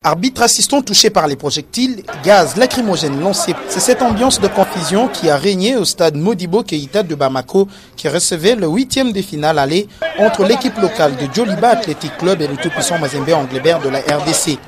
Arbitre assistant touché par les projectiles, gaz lacrymogène lancé. C'est cette ambiance de confusion qui a régné au stade Modibo Keïta de Bamako qui recevait le 8e de finale aller entre l'équipe locale de Djoliba Athletic Club et le tout-puissant Mazembe Anglebert de la RDC.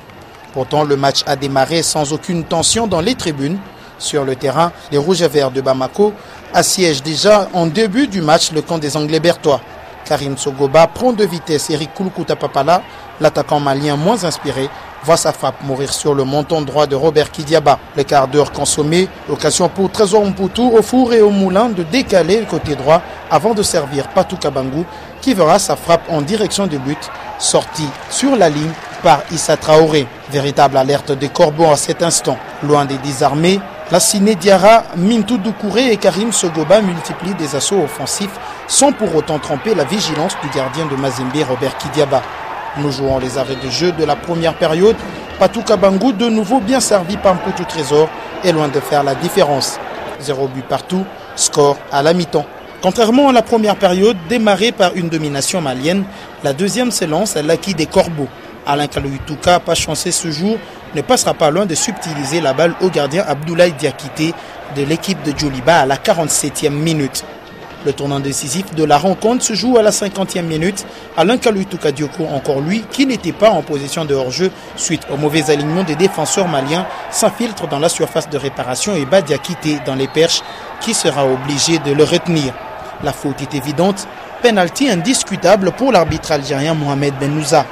Pourtant, le match a démarré sans aucune tension dans les tribunes. Sur le terrain, les Rouges et Verts de Bamako assiègent déjà en début du match le camp des Anglebertois. Karim Sogoba prend de vitesse Eric Kulukuta Papala, l'attaquant malien moins inspiré, voit sa frappe mourir sur le menton droit de Robert Kidiaba. Le quart d'heure consommé, l'occasion pour Trésor Mputu au four et au moulin de décaler le côté droit avant de servir Patou Kabangou qui verra sa frappe en direction du but, sortie sur la ligne par Issa Traoré. Véritable alerte des corbeaux à cet instant. Loin des désarmés, Lassine Diarra, Mintou Doucouré et Karim Sogoba multiplient des assauts offensifs sans pour autant tromper la vigilance du gardien de Mazembe, Robert Kidiaba. Nous jouons les arrêts de jeu de la première période. Patou Kabangou, de nouveau bien servi par Mputu Trésor, est loin de faire la différence. 0 but partout, score à la mi-temps. Contrairement à la première période, démarrée par une domination malienne, la deuxième s'élance à l'acquis des corbeaux. Alain Kalouitouka, pas chancé ce jour, ne passera pas loin de subtiliser la balle au gardien Abdoulaye Diakité de l'équipe de Djoliba à la 47e minute. Le tournant décisif de la rencontre se joue à la 50e minute. Alain Kalouitouka Dioko, encore lui, qui n'était pas en position de hors-jeu suite au mauvais alignement des défenseurs maliens, s'infiltre dans la surface de réparation et bat Diakité dans les perches, qui sera obligé de le retenir. La faute est évidente, penalty indiscutable pour l'arbitre algérien Mohamed Benouza.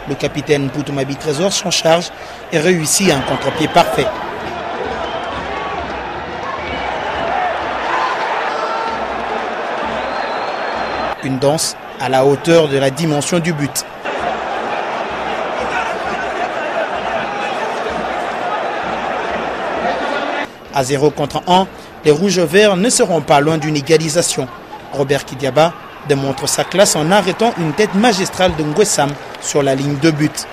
Le capitaine Poutomabi Trésor s'en charge et réussit un contre-pied parfait. Une danse à la hauteur de la dimension du but. À 0 contre 1, les Rouges-Verts ne seront pas loin d'une égalisation. Robert Kidiaba démontre sa classe en arrêtant une tête magistrale de Ngwessam sur la ligne de but.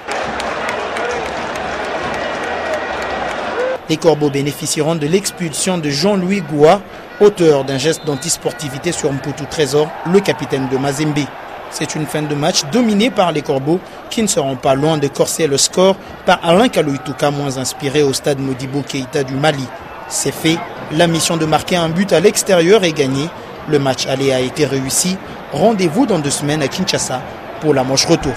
Les Corbeaux bénéficieront de l'expulsion de Jean-Louis Goua, auteur d'un geste d'antisportivité sur Mputu Trésor, le capitaine de Mazembe. C'est une fin de match dominée par les Corbeaux qui ne seront pas loin de corser le score par Alain Kalouitouka moins inspiré au stade Modibo Keïta du Mali. C'est fait, la mission de marquer un but à l'extérieur est gagnée. Le match aller a été réussi. Rendez-vous dans 2 semaines à Kinshasa pour la manche retour.